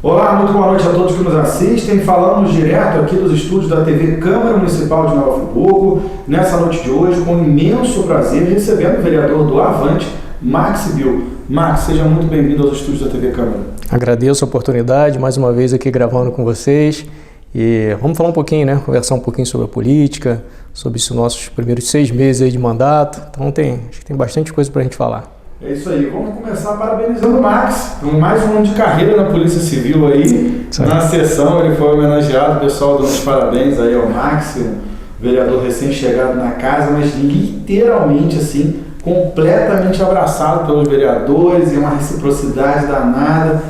Olá, muito boa noite a todos que nos assistem. Falamos direto aqui dos estúdios da TV Câmara Municipal de Nova Friburgo, nessa noite de hoje, com imenso prazer, recebendo o vereador do Avante, Max Bill. Max, seja muito bem-vindo aos estúdios da TV Câmara. Agradeço a oportunidade, mais uma vez aqui gravando com vocês. E vamos falar um pouquinho, né? Conversar um pouquinho sobre a política, sobre os nossos primeiros 6 meses aí de mandato. Então acho que tem bastante coisa para a gente falar. É isso aí, vamos começar parabenizando o Max, por mais um ano de carreira na Polícia Civil aí. Na sessão ele foi homenageado, o pessoal dando os parabéns aí ao Max, o vereador recém-chegado na casa, mas literalmente assim, completamente abraçado pelos vereadores, e uma reciprocidade danada.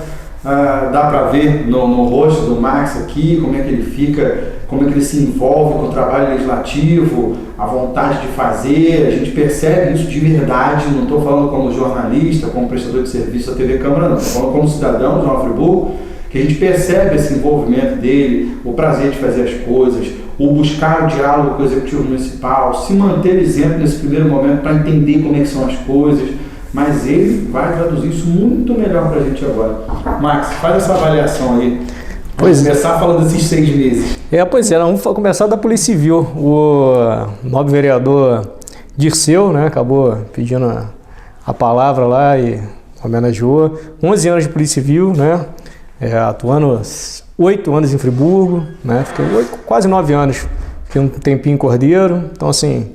Dá para ver no rosto do Max aqui como é que ele fica, como é que ele se envolve com o trabalho legislativo, a vontade de fazer. A gente percebe isso de verdade, não estou falando como jornalista, como prestador de serviço da TV Câmara, não, estou falando como cidadão de Nova Friburgo, que a gente percebe esse envolvimento dele, o prazer de fazer as coisas, o buscar o diálogo com o Executivo Municipal, se manter isento nesse primeiro momento para entender como é que são as coisas. Mas ele vai traduzir isso muito melhor para a gente agora. Max, faz essa avaliação aí. Vamos começar falando desses 6 meses. Pois é, vamos começar da Polícia Civil. O novo vereador Dirceu, né, acabou pedindo a palavra lá e homenageou. 11 anos de Polícia Civil, né, atuando 8 anos em Friburgo, né, fiquei quase 9 anos, fiquei um tempinho em Cordeiro. Então, assim,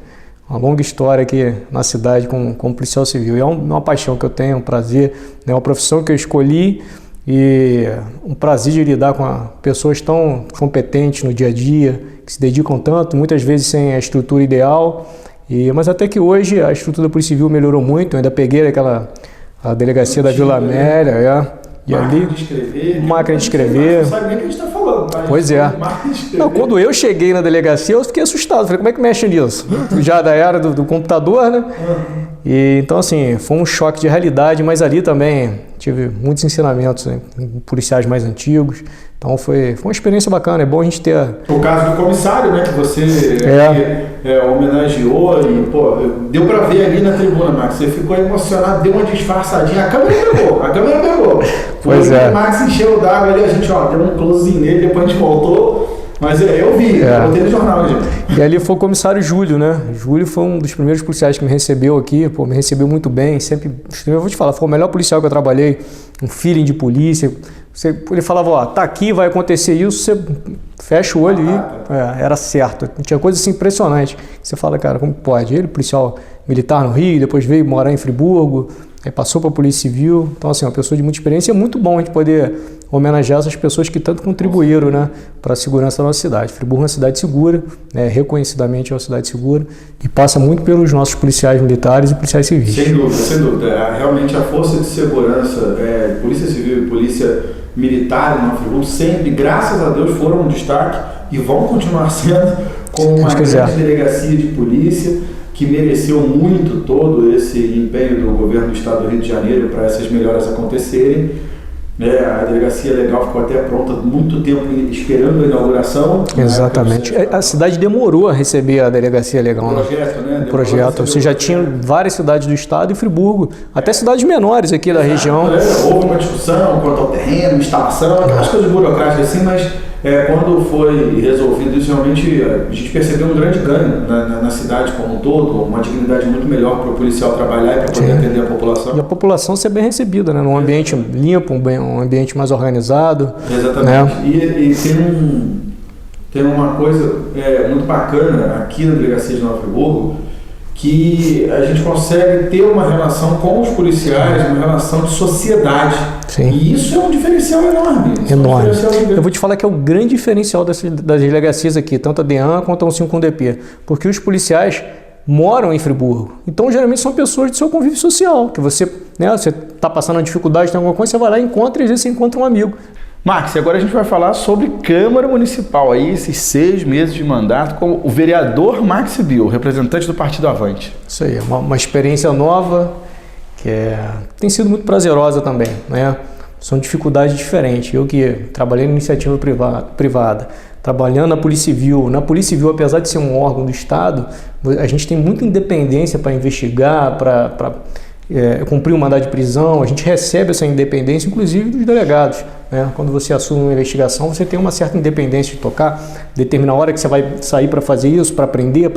uma longa história aqui na cidade como policial civil. E é uma paixão que eu tenho, um prazer, é uma profissão que eu escolhi e um prazer de lidar com pessoas tão competentes no dia a dia, que se dedicam tanto, muitas vezes sem a estrutura ideal. Mas até que hoje a estrutura da Polícia Civil melhorou muito. Eu ainda peguei a delegacia da Vila Amélia, e máquina de escrever. Não sabe nem o que a gente está falando, tá? Pois é. Não, quando eu cheguei na delegacia, eu fiquei assustado. Falei, como é que mexe nisso? Já da era do computador, né? E, então, assim, foi um choque de realidade, mas ali também tive muitos ensinamentos, né, policiais mais antigos. Então foi uma experiência bacana, é bom a gente ter... O caso do comissário, né, que você homenageou e, pô, deu pra ver ali na tribuna, Max, você ficou emocionado, deu uma disfarçadinha, a câmera pegou. Pois é. O Max encheu d'água ali, a gente, deu um closezinho nele, depois a gente voltou. Mas eu vi, eu botei no jornal, gente. E ali foi o comissário Júlio, né? Júlio foi um dos primeiros policiais que me recebeu aqui, me recebeu muito bem, sempre, eu vou te falar, foi o melhor policial que eu trabalhei, um feeling de polícia. Ele falava, tá aqui, vai acontecer isso, você fecha o olho e era certo. Tinha coisa assim impressionante. Você fala, cara, como pode? Ele, policial militar no Rio, depois veio morar em Friburgo, passou para a Polícia Civil. Então, assim, uma pessoa de muita experiência. É muito bom a gente poder homenagear essas pessoas que tanto contribuíram, né, para a segurança da nossa cidade. Friburgo é uma cidade segura, reconhecidamente é uma cidade segura, e passa muito pelos nossos policiais militares e policiais civis. Sem dúvida. Realmente a força de segurança, Polícia Civil e Polícia Militar em Nova Friburgo sempre, graças a Deus, foram um destaque e vão continuar sendo como uma grande delegacia de polícia que mereceu muito todo esse empenho do governo do estado do Rio de Janeiro para essas melhoras acontecerem. A delegacia legal ficou até pronta muito tempo esperando a inauguração. Exatamente. A cidade demorou a receber a delegacia legal. Projeto. Você já tinha várias cidades do estado e Friburgo, até cidades menores aqui da região. Houve uma discussão quanto ao terreno, instalação, aquelas coisas burocráticas assim, mas quando foi resolvido isso, realmente a gente percebeu um grande ganho na cidade como um todo, uma dignidade muito melhor para o policial trabalhar e para poder atender a população. E a população ser bem recebida, né? Num ambiente limpo, um ambiente mais organizado. Exatamente. Né? E tem uma coisa muito bacana aqui na Delegacia de Nova Friburgo, que a gente consegue ter uma relação com os policiais, uma relação de sociedade. Sim. E isso é um diferencial enorme. Eu vou te falar que é o grande diferencial das delegacias aqui, tanto a DEAN quanto a 151DP, porque os policiais moram em Friburgo. Então, geralmente, são pessoas do seu convívio social, que você está passando uma dificuldade, tem alguma coisa, você vai lá e encontra, e às vezes você encontra um amigo. Max, e agora a gente vai falar sobre Câmara Municipal, aí, esses 6 meses de mandato, com o vereador Max Bill, representante do Partido Avante. Isso aí, uma experiência nova, que tem sido muito prazerosa também, né? São dificuldades diferentes. Eu que trabalhei na iniciativa privada, trabalhando na Polícia Civil, apesar de ser um órgão do Estado, a gente tem muita independência para investigar, para cumprir um mandado de prisão, a gente recebe essa independência, inclusive dos delegados. Né? Quando você assume uma investigação, você tem uma certa independência de tocar, determinar a hora que você vai sair para fazer isso, para aprender,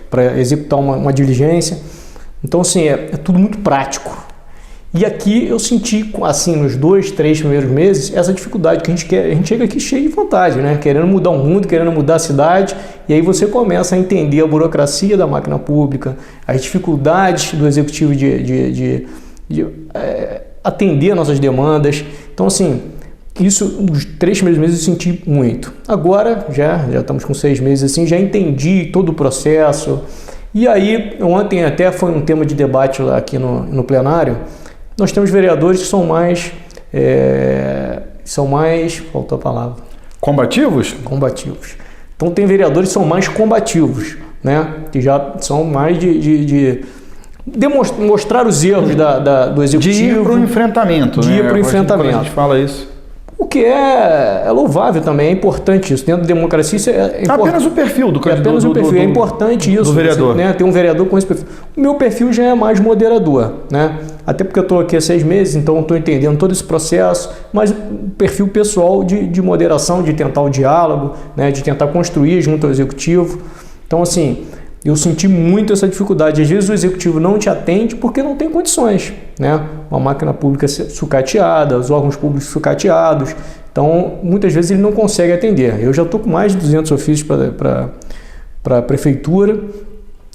para executar uma diligência. Então, assim, é tudo muito prático. E aqui eu senti, assim, nos 2, 3 primeiros meses, essa dificuldade que a gente chega aqui cheio de vontade, né? Querendo mudar o mundo, querendo mudar a cidade, e aí você começa a entender a burocracia da máquina pública, as dificuldades do executivo de atender nossas demandas. Então, assim, isso nos 3 primeiros meses eu senti muito. Agora, já estamos com 6 meses, assim, já entendi todo o processo. E aí, ontem até foi um tema de debate lá aqui no plenário. Nós temos vereadores que são mais, faltou a palavra. Combativos? Combativos. Então tem vereadores que são mais combativos, né? Que já são mais de demonstrar os erros do executivo. De ir para o enfrentamento, De ir para o enfrentamento. A gente fala isso. O que é louvável também, é importante isso. Dentro da democracia isso é importante. Apenas o perfil do candidato. Apenas o perfil, é importante isso. Do vereador. Você, né, ter um vereador com esse perfil. O meu perfil já é mais moderador, né? Até porque eu estou aqui há 6 meses, então estou entendendo todo esse processo, mas perfil pessoal de moderação, de tentar o diálogo, né, de tentar construir junto ao executivo. Então, assim, eu senti muito essa dificuldade. Às vezes o executivo não te atende porque não tem condições, né? Uma máquina pública sucateada, os órgãos públicos sucateados. Então, muitas vezes ele não consegue atender. Eu já estou com mais de 200 ofícios para a prefeitura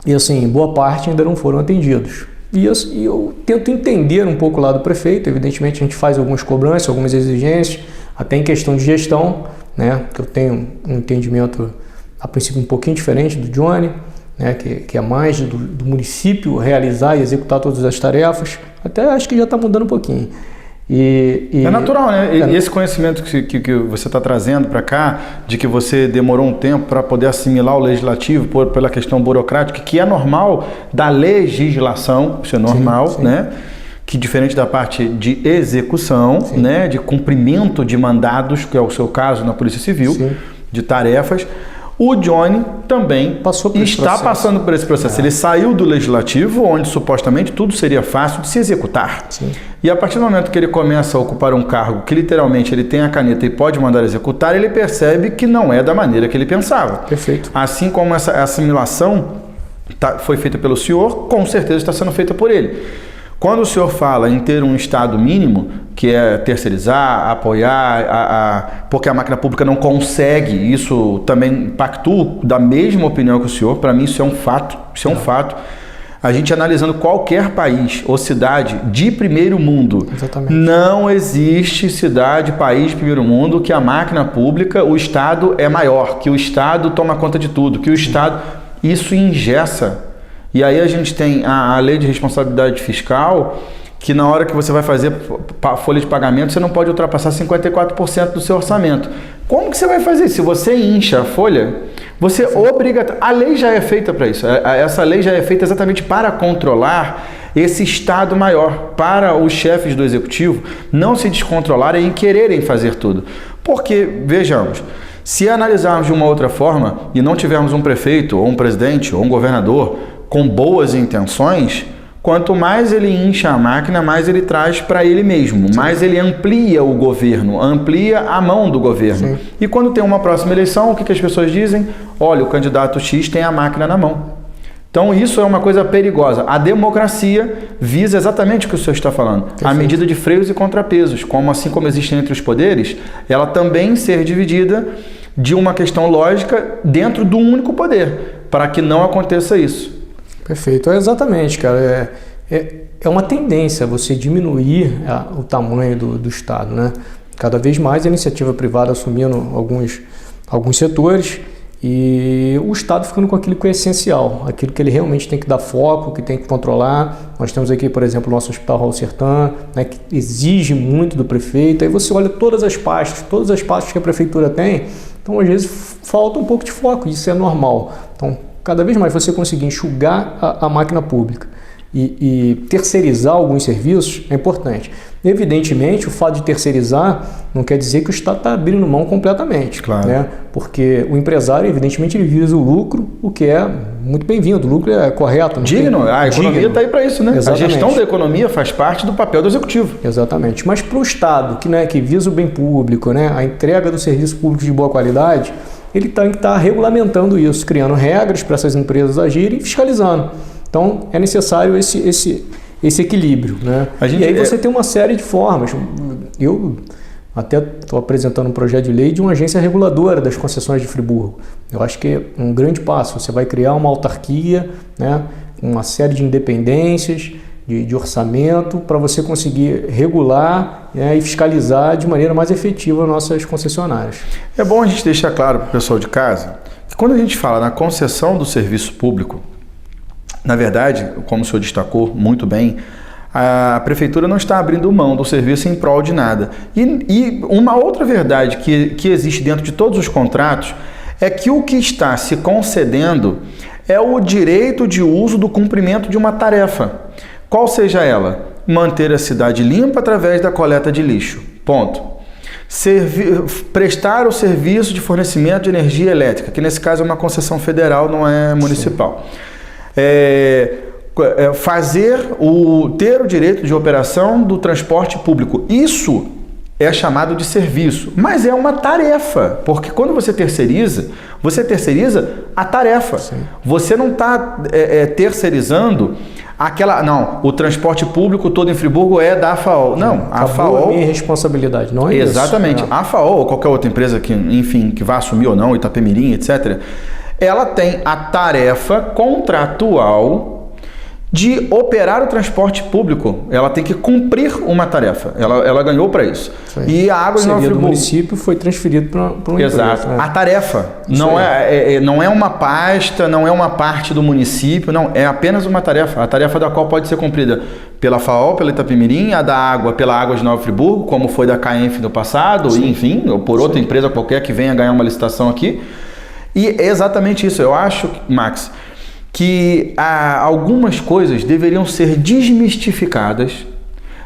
e, assim, boa parte ainda não foram atendidos. E eu tento entender um pouco lá do prefeito. Evidentemente, a gente faz algumas cobranças, algumas exigências, até em questão de gestão, né? Que eu tenho um entendimento, a princípio, um pouquinho diferente do Johnny, né, que é mais do município realizar e executar todas as tarefas. Até acho que já está mudando um pouquinho. É natural, né? E esse conhecimento que você está trazendo para cá, de que você demorou um tempo para poder assimilar o legislativo pela questão burocrática, que é normal da legislação, isso é normal, sim. Né? Que diferente da parte de execução, né? De cumprimento de mandados, que é o seu caso na Polícia Civil, sim. De tarefas. O Johnny também está passando por esse processo. Ele saiu do legislativo, onde supostamente tudo seria fácil de se executar. Sim. E a partir do momento que ele começa a ocupar um cargo que literalmente ele tem a caneta e pode mandar executar, ele percebe que não é da maneira que ele pensava. Perfeito. Assim como essa assimilação foi feita pelo senhor, com certeza está sendo feita por ele. Quando o senhor fala em ter um Estado mínimo, que é terceirizar, apoiar, porque a máquina pública não consegue, isso também pactuo da mesma opinião que o senhor, para mim isso é um fato, fato. A gente analisando qualquer país ou cidade de primeiro mundo, exatamente. Não existe cidade, país de primeiro mundo que a máquina pública, o Estado é maior, que o Estado toma conta de tudo, que o Estado, isso engessa. E aí a gente tem a lei de responsabilidade fiscal, que na hora que você vai fazer a folha de pagamento, você não pode ultrapassar 54% do seu orçamento. Como que você vai fazer isso? Se você incha a folha, você obriga... A lei já é feita para isso. Essa lei já é feita exatamente para controlar esse Estado maior, para os chefes do executivo não se descontrolarem e quererem fazer tudo. Porque, vejamos, se analisarmos de uma outra forma e não tivermos um prefeito, ou um presidente, ou um governador com boas intenções, quanto mais ele incha a máquina, mais ele traz para ele mesmo, sim. Mais ele amplia o governo, amplia a mão do governo. Sim. E quando tem uma próxima eleição, o que as pessoas dizem? Olha, o candidato X tem a máquina na mão. Então isso é uma coisa perigosa. A democracia visa exatamente o que o senhor está falando. Perfeito. A medida de freios e contrapesos, assim como existe entre os poderes, ela também ser dividida de uma questão lógica dentro do único poder, para que não aconteça isso. Perfeito, exatamente, cara. É uma tendência você diminuir o tamanho do Estado, né? Cada vez mais a iniciativa privada assumindo alguns setores e o Estado ficando com aquilo que é essencial, aquilo que ele realmente tem que dar foco, que tem que controlar. Nós temos aqui, por exemplo, o nosso Hospital Raul Sertã, né, que exige muito do prefeito. Aí você olha todas as pastas que a prefeitura tem, então às vezes falta um pouco de foco, isso é normal. Então, cada vez mais você conseguir enxugar a máquina pública e terceirizar alguns serviços é importante. Evidentemente, o fato de terceirizar não quer dizer que o Estado está abrindo mão completamente, claro, né? Porque o empresário, evidentemente, ele visa o lucro, o que é muito bem-vindo, o lucro é correto. Digno, a economia está aí para isso, né? Exatamente. A gestão da economia faz parte do papel do executivo. Exatamente, mas para o Estado, que visa o bem público, né? A entrega do serviço público de boa qualidade, ele tem que estar regulamentando isso, criando regras para essas empresas agirem e fiscalizando. Então, é necessário esse equilíbrio, né? E aí você tem uma série de formas. Eu até estou apresentando um projeto de lei de uma agência reguladora das concessões de Friburgo. Eu acho que é um grande passo. Você vai criar uma autarquia, né, uma série de independências, de orçamento, para você conseguir regular, né, e fiscalizar de maneira mais efetiva nossas concessionárias. É bom a gente deixar claro para o pessoal de casa que quando a gente fala na concessão do serviço público, na verdade, como o senhor destacou muito bem, a prefeitura não está abrindo mão do serviço em prol de nada. E uma outra verdade que existe dentro de todos os contratos é que o que está se concedendo é o direito de uso do cumprimento de uma tarefa. Qual seja ela? Manter a cidade limpa através da coleta de lixo. Ponto. Prestar o serviço de fornecimento de energia elétrica, que nesse caso é uma concessão federal, não é municipal. Ter o direito de operação do transporte público. Isso é chamado de serviço, mas é uma tarefa, porque quando você terceiriza a tarefa. Sim. Você não está terceirizando o transporte público todo em Friburgo é da AFAOL. Não, a AFAOL... minha responsabilidade, não é isso. Exatamente. A AFAOL, ou qualquer outra empresa que vá assumir ou não, Itapemirim, etc., ela tem a tarefa contratual de operar o transporte público. Ela tem que cumprir uma tarefa. Ela ganhou para isso. Sim. E a água de Nova Friburgo... do município foi transferido para uma Exato. empresa. A tarefa não é uma pasta, não é uma parte do município, não. É apenas uma tarefa. A tarefa da qual pode ser cumprida pela FAOL, pela Itapemirim, a da água pela Água de Nova Friburgo, como foi da CAENF no passado, e, enfim, ou por outra empresa qualquer que venha ganhar uma licitação aqui. E é exatamente isso. Eu acho, Max, que algumas coisas deveriam ser desmistificadas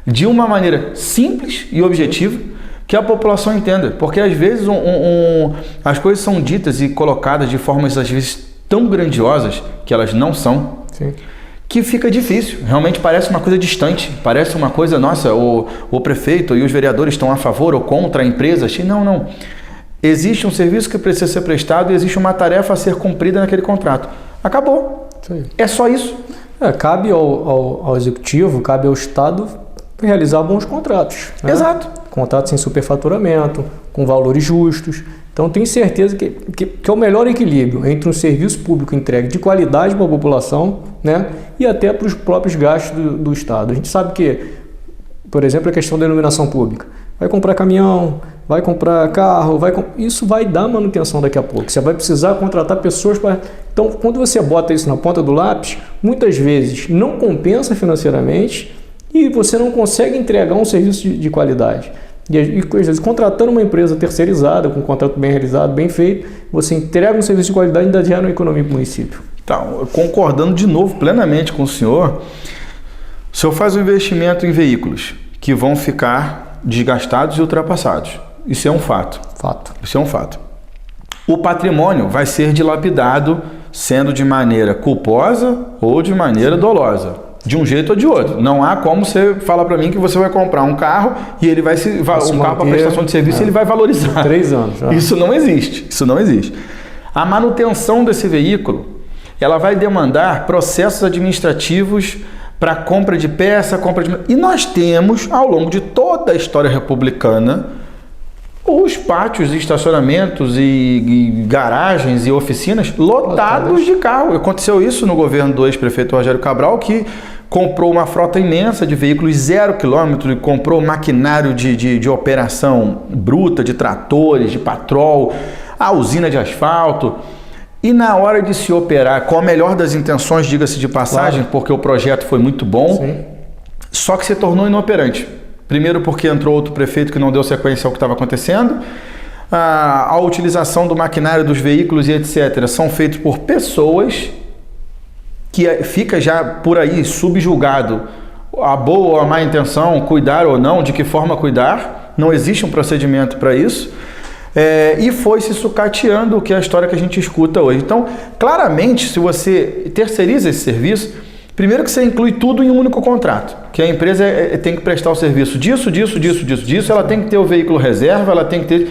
de uma maneira simples e objetiva que a população entenda. Porque às vezes as coisas são ditas e colocadas de formas às vezes tão grandiosas que elas não são. Sim. Que fica difícil. Realmente parece uma coisa distante. Parece uma coisa, nossa, o prefeito e os vereadores estão a favor ou contra a empresa. Não. Existe um serviço que precisa ser prestado e existe uma tarefa a ser cumprida naquele contrato. Acabou. Sim. É só isso. Cabe ao executivo, cabe ao Estado realizar bons contratos. Né? Exato. Contratos sem superfaturamento, com valores justos. Então, tenho certeza que é o melhor equilíbrio entre um serviço público entregue de qualidade para a população, né, e até para os próprios gastos do Estado. A gente sabe que, por exemplo, a questão da iluminação pública. Vai comprar caminhão, vai comprar carro, isso vai dar manutenção daqui a pouco. Você vai precisar contratar pessoas para... Então, quando você bota isso na ponta do lápis, muitas vezes não compensa financeiramente e você não consegue entregar um serviço de qualidade. E às vezes, contratando uma empresa terceirizada, com um contrato bem realizado, bem feito, você entrega um serviço de qualidade e ainda gera uma economia para o município. Então, concordando de novo plenamente com o senhor faz um investimento em veículos que vão ficar desgastados e ultrapassados. Isso é um fato. Isso é um fato. O patrimônio vai ser dilapidado, sendo de maneira culposa ou de maneira dolosa. De um jeito ou de outro. Não há como você falar para mim que você vai comprar um carro e ele vai um carro para prestação de serviço e ele vai valorizar. 3 anos. Já. Isso não existe. A manutenção desse veículo, ela vai demandar processos administrativos para compra de peça, E nós temos, ao longo de toda a história republicana, os pátios, estacionamentos e garagens e oficinas lotados de carro. Aconteceu isso no governo do ex-prefeito Rogério Cabral, que comprou uma frota imensa de veículos 0 km, comprou maquinário de operação bruta, de tratores, de patrol, a usina de asfalto. E na hora de se operar, com a melhor das intenções, diga-se de passagem, claro, porque o projeto foi muito bom, sim, só que se tornou inoperante. Primeiro porque entrou outro prefeito que não deu sequência ao que estava acontecendo. A utilização do maquinário dos veículos e etc. são feitos por pessoas que fica já por aí subjugado a boa ou a má intenção, cuidar ou não, de que forma cuidar, não existe um procedimento para isso, e foi se sucateando, que é a história que a gente escuta hoje. Então, claramente, se você terceiriza esse serviço, primeiro que você inclui tudo em um único contrato, que a empresa tem que prestar o serviço disso, ela tem que ter o veículo reserva, ela tem que ter...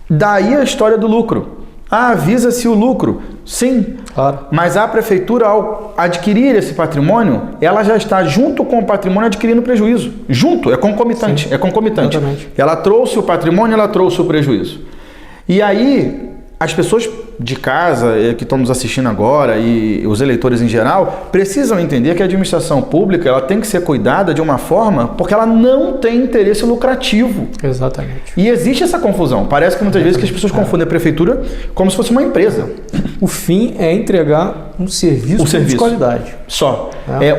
Daí a história do lucro. Avisa-se o lucro. Sim, claro. Mas a prefeitura, ao adquirir esse patrimônio, ela já está junto com o patrimônio adquirindo prejuízo. Junto, é concomitante. Sim, é concomitante. exatamente. Ela trouxe o patrimônio, ela trouxe o prejuízo. E aí, as pessoas de casa que estão nos assistindo agora e os eleitores em geral precisam entender que a administração pública ela tem que ser cuidada de uma forma porque ela não tem interesse lucrativo. Exatamente. E existe essa confusão. Parece que muitas vezes que as pessoas confundem a prefeitura como se fosse uma empresa. O fim é entregar um serviço de qualidade. Só.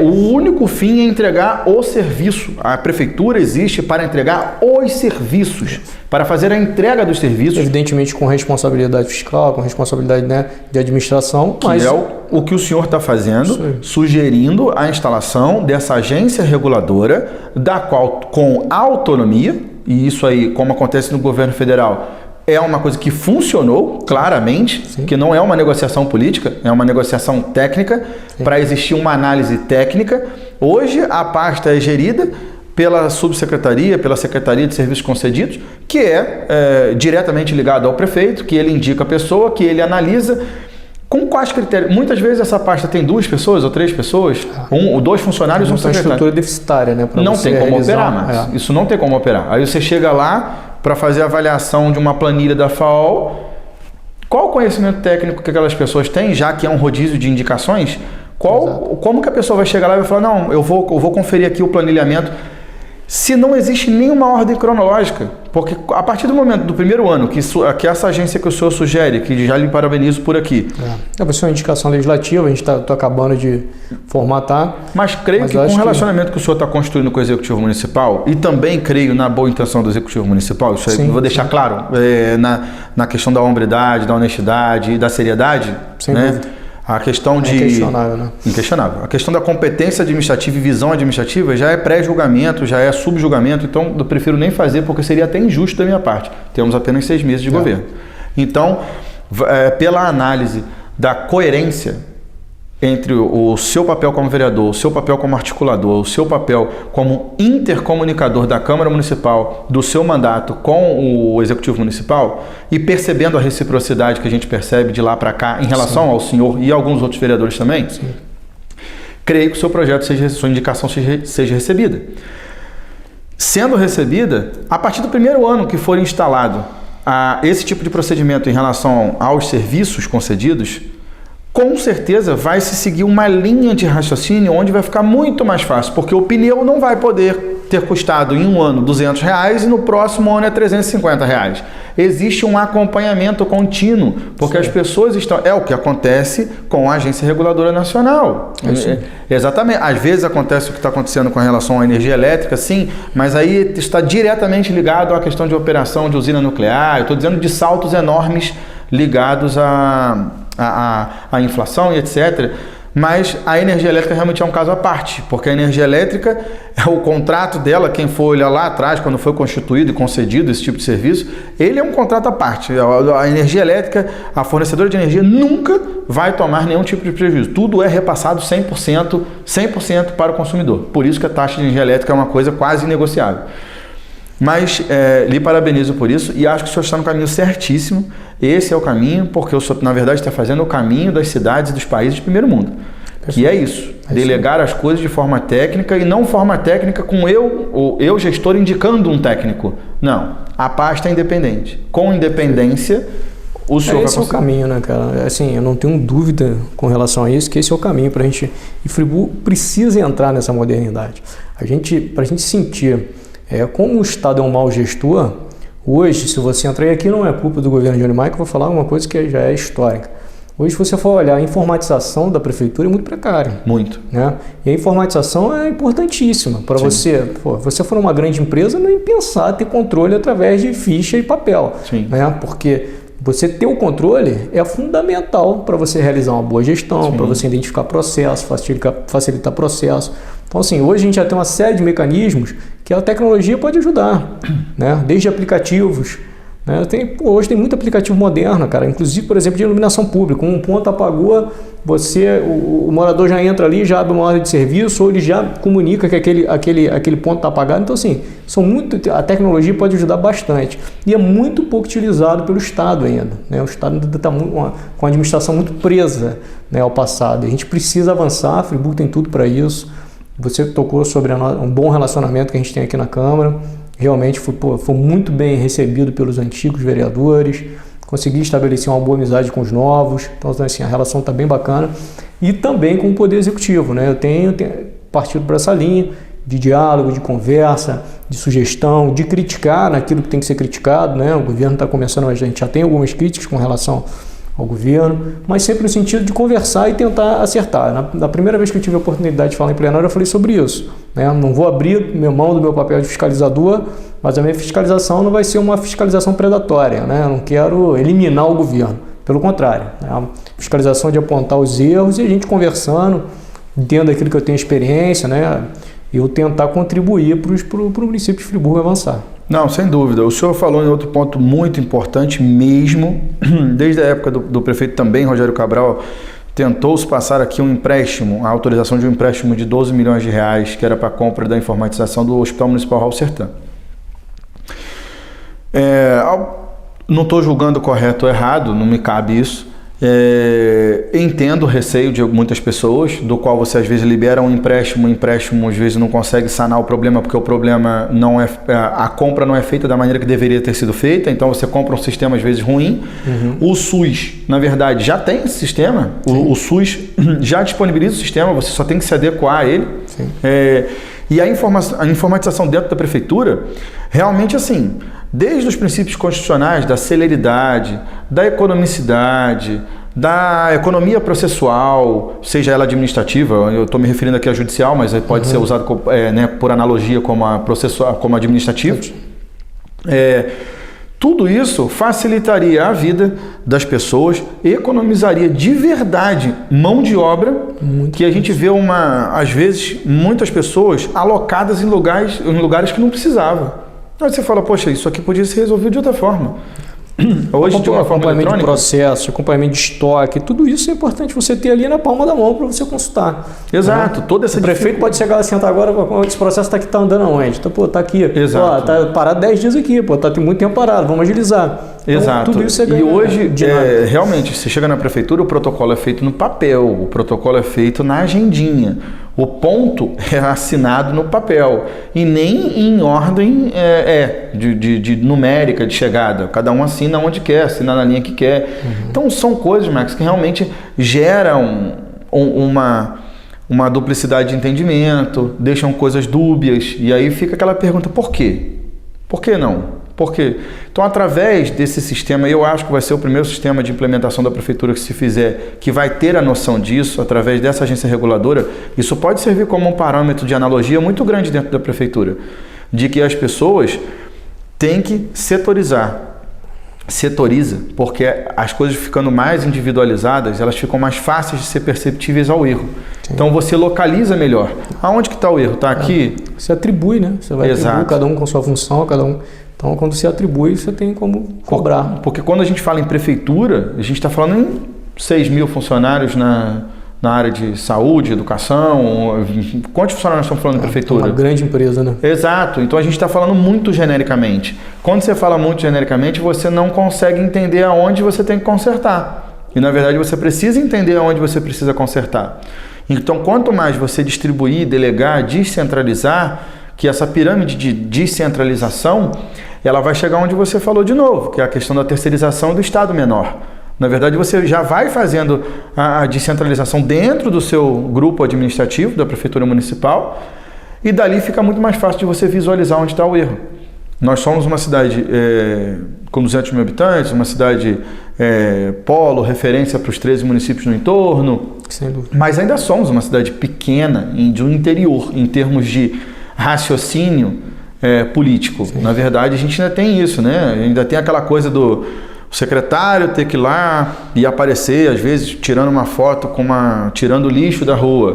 O único fim é entregar o serviço. A prefeitura existe para entregar os serviços, para fazer a entrega dos serviços. Evidentemente com responsabilidade fiscal, com responsabilidade, né, de administração. Mas é o que o senhor está fazendo, sugerindo a instalação dessa agência reguladora, da qual com autonomia, e isso aí, como acontece no governo federal, é uma coisa que funcionou claramente, que não é uma negociação política, é uma negociação técnica, para existir uma análise técnica. Hoje a pasta é gerida pela subsecretaria, pela Secretaria de Serviços Concedidos, que é diretamente ligado ao prefeito, que ele indica a pessoa, que ele analisa. Com quais critérios? Muitas vezes essa pasta tem 2 pessoas ou 3 pessoas, 1 ou 2 funcionários, um secretário. Uma estrutura deficitária, né? Não tem como operar, mas isso não tem como operar. Aí você chega lá para fazer a avaliação de uma planilha da FAO. Qual o conhecimento técnico que aquelas pessoas têm, já que é um rodízio de indicações? Como que a pessoa vai chegar lá e vai falar, não, eu vou conferir aqui o planilhamento, se não existe nenhuma ordem cronológica? Porque a partir do momento do primeiro ano que essa agência que o senhor sugere, que já lhe parabenizo por aqui... Vai ser uma indicação legislativa, a gente está acabando de formatar. Mas creio que com o relacionamento que o senhor está construindo com o Executivo Municipal, e também creio na boa intenção do Executivo Municipal, isso aí vou deixar claro, na questão da hombridade, da honestidade e da seriedade, sem dúvida. A questão de... Inquestionável, né? Inquestionável. A questão da competência administrativa e visão administrativa já é pré-julgamento, já é subjulgamento, então eu prefiro nem fazer porque seria até injusto da minha parte. Temos apenas 6 meses de governo. Então, pela análise da coerência entre o seu papel como vereador, o seu papel como articulador, o seu papel como intercomunicador da Câmara Municipal, do seu mandato com o Executivo Municipal, e percebendo a reciprocidade que a gente percebe de lá para cá em relação ao senhor e alguns outros vereadores também, creio que o seu projeto, sua indicação seja recebida. Sendo recebida, a partir do primeiro ano que for instalado esse tipo de procedimento em relação aos serviços concedidos, com certeza vai se seguir uma linha de raciocínio onde vai ficar muito mais fácil, porque o pneu não vai poder ter custado em um ano R$200 e no próximo ano é R$350. Existe um acompanhamento contínuo, porque as pessoas estão... É o que acontece com a Agência Reguladora Nacional. Exatamente. Às vezes acontece o que está acontecendo com relação à energia elétrica, sim, mas aí está diretamente ligado à questão de operação de usina nuclear. Eu estou dizendo de saltos enormes ligados a inflação e etc. Mas a energia elétrica realmente é um caso à parte, porque a energia elétrica, o contrato dela, quem for olhar lá atrás, quando foi constituído e concedido esse tipo de serviço, ele é um contrato à parte. A energia elétrica, a fornecedora de energia nunca vai tomar nenhum tipo de prejuízo. Tudo é repassado 100% para o consumidor. Por isso que a taxa de energia elétrica é uma coisa quase inegociável. Mas lhe parabenizo por isso e acho que o senhor está no caminho certíssimo. Esse é o caminho, porque o senhor, na verdade, está fazendo o caminho das cidades e dos países de primeiro mundo. Que é isso, delegar as coisas de forma técnica e não forma técnica com eu gestor, indicando um técnico. Não, a pasta é independente. Com independência, o senhor esse é o caminho, né, cara? Assim, eu não tenho dúvida com relação a isso, que esse é o caminho para a gente... E Friburgo precisa entrar nessa modernidade. Para a gente sentir... como o Estado é um mau gestor, hoje, se você entrar, e aqui não é culpa do governo de Johnny Michael, eu vou falar uma coisa que já é histórica. Hoje, se você for olhar, a informatização da prefeitura é muito precária. Muito. Né? E a informatização é importantíssima para você. Você for uma grande empresa, nem pensar ter controle através de ficha e papel. Sim. Né? Porque você ter o controle é fundamental para você realizar uma boa gestão, para você identificar processo, facilitar processo. Então, assim, hoje a gente já tem uma série de mecanismos que a tecnologia pode ajudar, né? Desde aplicativos, né? Hoje tem muito aplicativo moderno, cara, inclusive, por exemplo, de iluminação pública. Um ponto apagou, o morador já entra ali, já abre uma ordem de serviço, ou ele já comunica que aquele ponto está apagado. Então, assim, a tecnologia pode ajudar bastante. E é muito pouco utilizado pelo Estado ainda, né? O Estado ainda está com a administração muito presa, né, ao passado. A gente precisa avançar, a Friburgo tem tudo para isso. Você tocou sobre um bom relacionamento que a gente tem aqui na Câmara. Realmente foi muito bem recebido pelos antigos vereadores. Consegui estabelecer uma boa amizade com os novos. Então, assim, a relação está bem bacana. E também com o Poder Executivo, né? Eu tenho partido para essa linha de diálogo, de conversa, de sugestão, de criticar naquilo que tem que ser criticado, né? O governo está começando, a gente já tem algumas críticas com relação ao governo, mas sempre no sentido de conversar e tentar acertar. Na primeira vez que eu tive a oportunidade de falar em plenário, eu falei sobre isso, né? Não vou abrir mão do meu papel de fiscalizador, mas a minha fiscalização não vai ser uma fiscalização predatória, né? Eu não quero eliminar o governo, pelo contrário, né? A fiscalização de apontar os erros e a gente conversando, dentro daquilo que eu tenho experiência, né? Eu tentar contribuir para o município de Friburgo avançar. Não, sem dúvida. O senhor falou em outro ponto muito importante mesmo, desde a época do prefeito também, Rogério Cabral, tentou-se passar aqui um empréstimo, a autorização de um empréstimo de 12 milhões de reais, que era para a compra da informatização do Hospital Municipal Raul Sertã. Não estou julgando correto ou errado, não me cabe isso. Entendo o receio de muitas pessoas, do qual você às vezes libera um empréstimo, às vezes não consegue sanar o problema, porque o problema não é, a compra não é feita da maneira que deveria ter sido feita, então você compra um sistema às vezes ruim. O SUS, na verdade, já tem esse sistema, o SUS já disponibiliza o sistema, você só tem que se adequar a ele. E a informatização dentro da prefeitura, realmente assim, desde os princípios constitucionais da celeridade, da economicidade, da economia processual, seja ela administrativa, eu estou me referindo aqui à judicial, mas pode ser usado por analogia como a processual, como administrativa. Tudo isso facilitaria a vida das pessoas, economizaria de verdade mão de obra, que a gente vê às vezes muitas pessoas alocadas em lugares que não precisava. Aí você fala, poxa, isso aqui podia ser resolvido de outra forma. Hoje, de uma forma acompanhamento de processo, acompanhamento de estoque, tudo isso é importante você ter ali na palma da mão para você consultar. Exato. Toda essa o prefeito pode chegar lá e sentar agora, esse processo está andando aonde? Então, tá aqui. Exato. Tá parado 10 dias aqui, tem muito tempo parado, vamos agilizar. Então, exato. Tudo isso é e hoje, realmente, você chega na prefeitura, o protocolo é feito no papel, o protocolo é feito na agendinha. O ponto é assinado no papel e nem em ordem de numérica de chegada. Cada um assina onde quer, assina na linha que quer. Então são coisas, Max, que realmente geram uma duplicidade de entendimento, deixam coisas dúbias. E aí fica aquela pergunta, por quê? Por que não? Por quê? Então, através desse sistema, eu acho que vai ser o primeiro sistema de implementação da prefeitura que se fizer, que vai ter a noção disso, através dessa agência reguladora. Isso pode servir como um parâmetro de analogia muito grande dentro da prefeitura, de que as pessoas têm que setoriza, porque as coisas ficando mais individualizadas, elas ficam mais fáceis de ser perceptíveis ao erro. Sim. Então você localiza melhor. Aonde que está o erro? Está aqui? Você atribui, né? Você vai atribuir cada um com sua função, cada um. Então, quando você atribui, você tem como cobrar. Porque quando a gente fala em prefeitura, a gente está falando em 6 mil funcionários na área de saúde, educação. Quantos funcionários estamos falando em prefeitura? Uma grande empresa, né? Exato. Então, a gente está falando muito genericamente. Quando você fala muito genericamente, você não consegue entender aonde você tem que consertar. E, na verdade, você precisa entender aonde você precisa consertar. Então, quanto mais você distribuir, delegar, descentralizar, que essa pirâmide de descentralização, ela vai chegar onde você falou de novo, que é a questão da terceirização do Estado menor. Na verdade, você já vai fazendo a descentralização dentro do seu grupo administrativo, da Prefeitura Municipal, e dali fica muito mais fácil de você visualizar onde está o erro. Nós somos uma cidade com 200 mil habitantes, uma cidade polo, referência para os 13 municípios no entorno, mas ainda somos uma cidade pequena, de um interior, em termos de raciocínio político. Sim. Na verdade, a gente ainda tem isso, né? Ainda tem aquela coisa O secretário ter que ir lá e aparecer, às vezes, tirando uma foto tirando lixo da rua.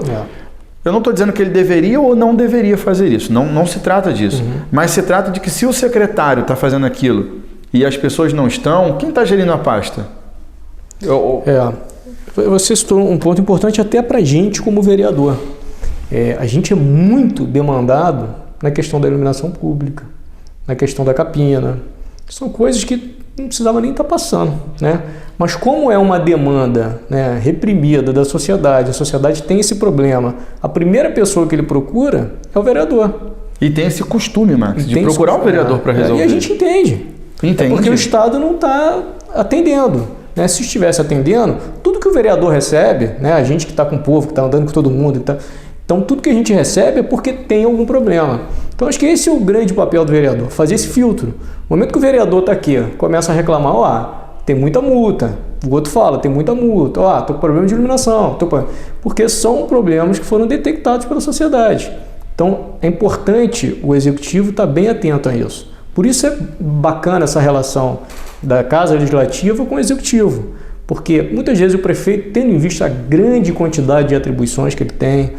Eu não estou dizendo que ele deveria ou não deveria fazer isso. Não se trata disso. Mas se trata de que se o secretário está fazendo aquilo e as pessoas não estão, quem está gerindo a pasta? Você citou um ponto importante até para a gente como vereador. A gente é muito demandado na questão da iluminação pública, na questão da capina. São coisas que não precisava nem estar passando, né? Mas como é uma demanda, né, reprimida da sociedade, a sociedade tem esse problema, a primeira pessoa que ele procura é o vereador. E tem esse costume, Max, de procurar o vereador para resolver. E a gente entende. Porque o Estado não está atendendo. Né? Se estivesse atendendo, tudo que o vereador recebe, né, a gente que está com o povo, que está andando com todo mundo, então tudo que a gente recebe é porque tem algum problema. Então acho que esse é o grande papel do vereador, fazer esse filtro. No momento que o vereador está aqui, começa a reclamar, tem muita multa. O outro fala, tem muita multa. Estou com problema de iluminação. Porque são problemas que foram detectados pela sociedade. Então é importante o executivo estar bem atento a isso. Por isso é bacana essa relação da Casa Legislativa com o executivo. Porque muitas vezes o prefeito, tendo em vista a grande quantidade de atribuições que ele tem,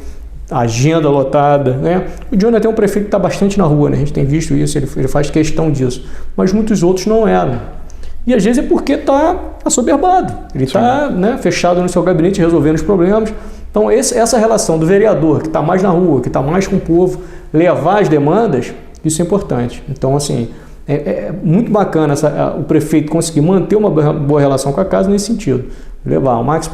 a agenda lotada, né? O Jonathan é um prefeito que está bastante na rua, né? A gente tem visto isso, ele faz questão disso. Mas muitos outros não eram. E às vezes é porque está assoberbado. Ele está, né, fechado no seu gabinete resolvendo os problemas. Então essa relação do vereador, que está mais na rua, que está mais com o povo, levar as demandas, isso é importante. Então, assim, é muito bacana o prefeito conseguir manter uma boa relação com a casa nesse sentido. Levar o Max,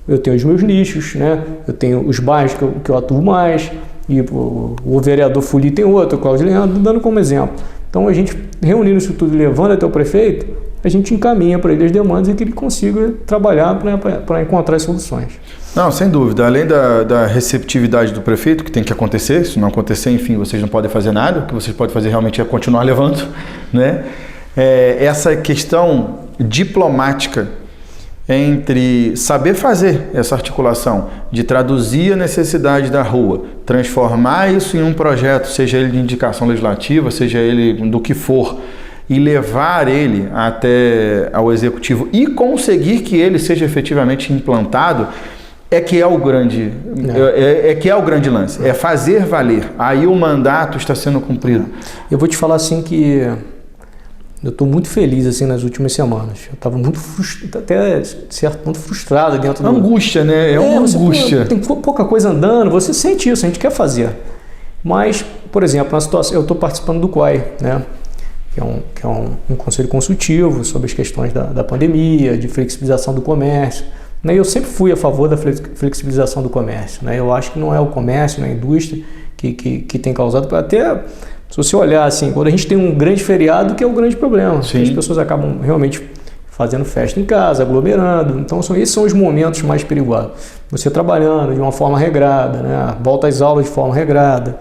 eu tenho os meus nichos, né? Eu tenho os bairros que eu atuo mais, e o vereador Fuli tem outro, o Cláudio Leandro, dando como exemplo. Então a gente, reunindo isso tudo e levando até o prefeito, a gente encaminha para ele as demandas e que ele consiga trabalhar para encontrar as soluções. Não, sem dúvida. Além da receptividade do prefeito, que tem que acontecer, se não acontecer, enfim, vocês não podem fazer nada, o que vocês podem fazer realmente é continuar levando, né? Essa questão diplomática entre saber fazer essa articulação, de traduzir a necessidade da rua, transformar isso em um projeto, seja ele de indicação legislativa, seja ele do que for, e levar ele até ao executivo e conseguir que ele seja efetivamente implantado, que é o grande lance, é fazer valer. Aí o mandato está sendo cumprido. Eu vou te falar assim que eu estou muito feliz assim nas últimas semanas. Eu estava muito até certo ponto frustrado dentro da angústia, né? É uma angústia. Tem pouca coisa andando, você sente isso, a gente quer fazer. Mas, por exemplo, na situação, eu estou participando do COI, né? Que é um conselho consultivo sobre as questões da pandemia, de flexibilização do comércio. Né? Eu sempre fui a favor da flexibilização do comércio. Né? Eu acho que não é o comércio, não é a indústria que tem causado. Até se você olhar assim, quando a gente tem um grande feriado, que é o grande problema. As pessoas acabam realmente fazendo festa em casa, aglomerando. Então esses são os momentos mais perigosos. Você trabalhando de uma forma regrada, né? Volta às aulas de forma regrada.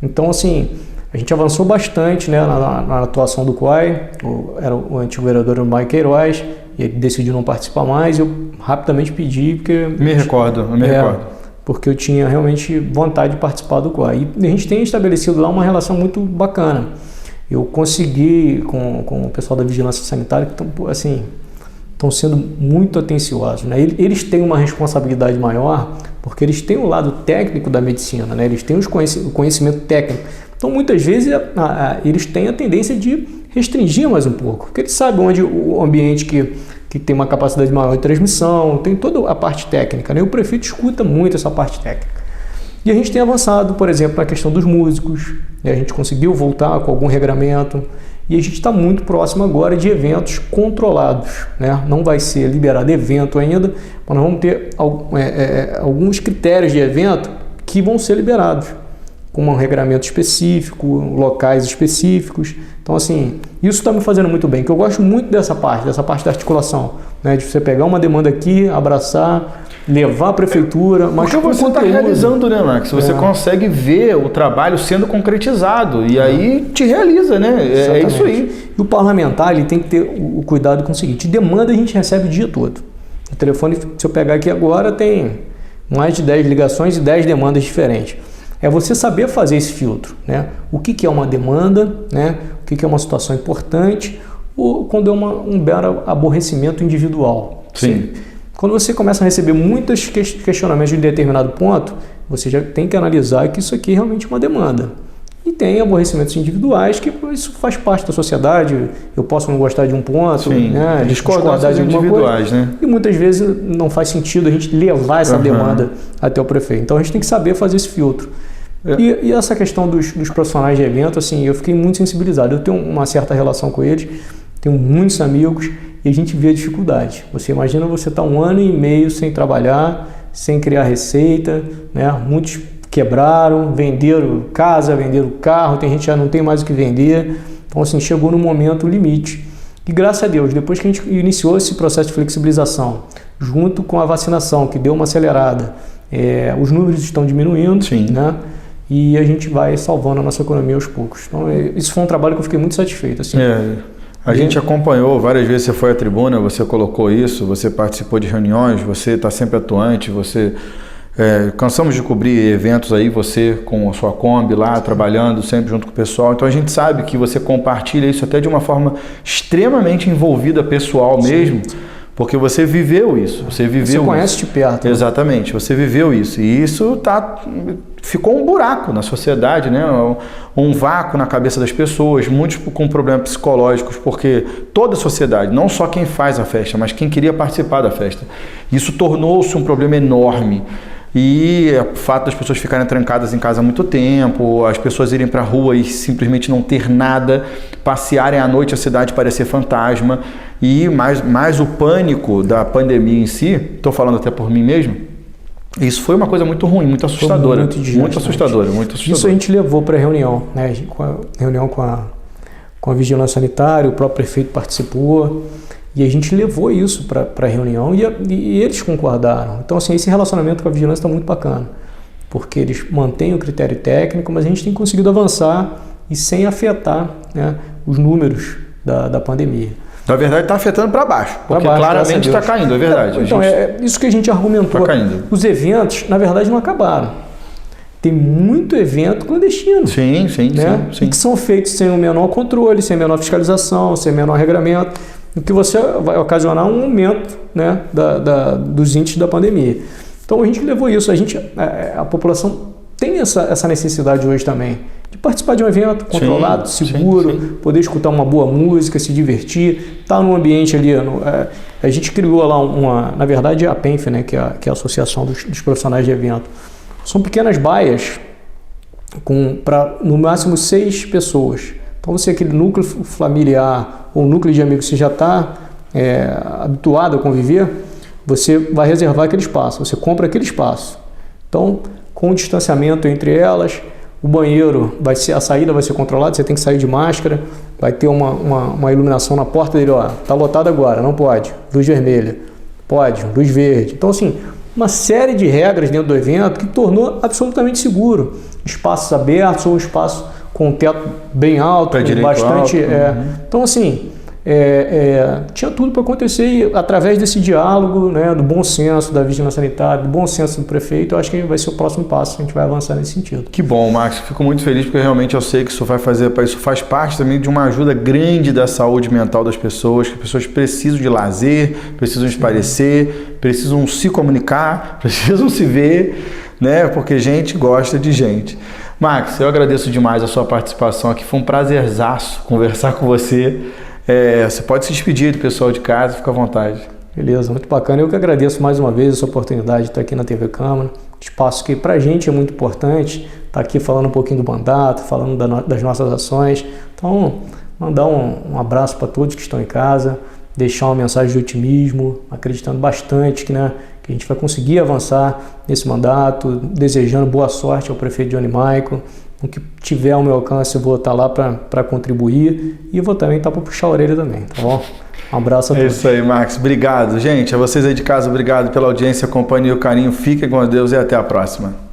Então, assim, a gente avançou bastante, né, na atuação do COI. Era o antigo vereador Mike Queiroz, e ele decidiu não participar mais. Eu rapidamente pedi, porque... Me recordo. Porque eu tinha realmente vontade de participar do COI. E a gente tem estabelecido lá uma relação muito bacana. Eu consegui, com o pessoal da Vigilância Sanitária, que estão sendo muito atenciosos. Né? Eles têm uma responsabilidade maior, porque eles têm o lado técnico da medicina, né? Eles têm o conhecimento técnico. Então, muitas vezes, eles têm a tendência de restringir mais um pouco, porque eles sabem onde o ambiente que tem uma capacidade maior de transmissão, tem toda a parte técnica, né? O prefeito escuta muito essa parte técnica. E a gente tem avançado, por exemplo, na questão dos músicos, né? A gente conseguiu voltar com algum regramento, e a gente está muito próximo agora de eventos controlados, né? Não vai ser liberado evento ainda, mas nós vamos ter alguns critérios de evento que vão ser liberados, com um regramento específico, locais específicos. Então, assim, isso está me fazendo muito bem, que eu gosto muito dessa parte da articulação, né? De você pegar uma demanda aqui, abraçar, levar a prefeitura, mas porque você está realizando, né, Max? Você consegue ver o trabalho sendo concretizado e aí te realiza, né? É isso aí. E o parlamentar, ele tem que ter o cuidado com o seguinte: demanda a gente recebe o dia todo. O telefone, se eu pegar aqui agora, tem mais de 10 ligações e 10 demandas diferentes. É você saber fazer esse filtro, né? O que é uma demanda, né? O que é uma situação importante, ou quando é um mero aborrecimento individual. Sim. Quando você começa a receber muitos questionamentos de um determinado ponto, você já tem que analisar que isso aqui é realmente uma demanda. E tem aborrecimentos individuais, que isso faz parte da sociedade. Eu posso não gostar de um ponto, né? Discordar de individuais, né? E muitas vezes não faz sentido a gente levar essa demanda até o prefeito. Então a gente tem que saber fazer esse filtro. E essa questão dos profissionais de evento, assim, eu fiquei muito sensibilizado. Eu tenho uma certa relação com eles, tenho muitos amigos e a gente vê a dificuldade. Você imagina você estar 1 ano e meio sem trabalhar, sem criar receita, né? Muitos quebraram, venderam casa, venderam carro, tem gente que já não tem mais o que vender. Então, assim, chegou no momento limite. E graças a Deus, depois que a gente iniciou esse processo de flexibilização, junto com a vacinação, que deu uma acelerada, os números estão diminuindo, né? E a gente vai salvando a nossa economia aos poucos. Então, isso foi um trabalho que eu fiquei muito satisfeito. Assim. A gente acompanhou, várias vezes você foi à tribuna, você colocou isso, você participou de reuniões, você está sempre atuante, você... cansamos de cobrir eventos aí, você com a sua Kombi lá, trabalhando sempre junto com o pessoal. Então a gente sabe que você compartilha isso até de uma forma extremamente envolvida, pessoal mesmo, porque você viveu isso. Você conhece de perto. Né? Exatamente, você viveu isso. E isso ficou um buraco na sociedade, né? Um vácuo na cabeça das pessoas, muitos com problemas psicológicos, porque toda a sociedade, não só quem faz a festa, mas quem queria participar da festa. Isso tornou-se um problema enorme. E o fato das pessoas ficarem trancadas em casa há muito tempo, as pessoas irem para a rua e simplesmente não ter nada, passearem à noite, a cidade parecer fantasma, e mais o pânico da pandemia em si, estou falando até por mim mesmo, isso foi uma coisa muito ruim, muito assustadora. Muito assustadora. Isso a gente levou para a reunião, né? Reunião com a Vigilância Sanitária, o próprio prefeito participou. E a gente levou isso para a reunião e eles concordaram. Então, assim, esse relacionamento com a vigilância está muito bacana, porque eles mantêm o critério técnico, mas a gente tem conseguido avançar e sem afetar, né, os números da pandemia. Na verdade, está afetando para baixo, porque claramente está caindo, é verdade. Então, é isso que a gente argumentou. Tá caindo. Os eventos, na verdade, não acabaram. Tem muito evento clandestino. Sim. E que são feitos sem o menor controle, sem a menor fiscalização, sem o menor regramento. O que você vai ocasionar um aumento, né, dos índices da pandemia. Então a gente levou isso, a população tem essa necessidade hoje também de participar de um evento controlado, seguro, poder escutar uma boa música, se divertir, estar num ambiente ali. A gente criou lá na verdade a PENF, né, que é a Associação dos Profissionais de Evento. São pequenas baias para no máximo 6 pessoas. Então você, aquele núcleo familiar ou núcleo de amigos, você já está habituado a conviver, você vai reservar aquele espaço, você compra aquele espaço. Então, com o distanciamento entre elas, o banheiro, a saída vai ser controlada, você tem que sair de máscara, vai ter uma iluminação na porta dele, está lotado agora, não pode, luz vermelha, pode, luz verde. Então, assim, uma série de regras dentro do evento que tornou absolutamente seguro. Espaços abertos ou espaço com um teto bem alto, bastante... Então, assim, tinha tudo para acontecer e através desse diálogo, né, do bom senso da vigilância sanitária, do bom senso do prefeito, eu acho que vai ser o próximo passo, a gente vai avançar nesse sentido. Que bom, Max, fico muito feliz porque realmente eu sei que isso faz parte também de uma ajuda grande da saúde mental das pessoas, que as pessoas precisam de lazer, precisam espairecer, precisam se comunicar, precisam se ver, né, porque gente gosta de gente. Max, eu agradeço demais a sua participação aqui, foi um prazerzaço conversar com você. Você pode se despedir do pessoal de casa, fica à vontade. Beleza, muito bacana. Eu que agradeço mais uma vez essa oportunidade de estar aqui na TV Câmara, espaço que para a gente é muito importante, estar aqui falando um pouquinho do mandato, falando das nossas ações. Então, mandar um abraço para todos que estão em casa, deixar uma mensagem de otimismo, acreditando bastante que a gente vai conseguir avançar nesse mandato, desejando boa sorte ao prefeito Johnny Michael. O que tiver ao meu alcance, eu vou estar lá para contribuir e eu vou também estar para puxar a orelha também, tá bom? Um abraço a todos. É isso aí, Max. Obrigado, gente. A vocês aí de casa, obrigado pela audiência, companhia e o carinho. Fiquem com Deus e até a próxima.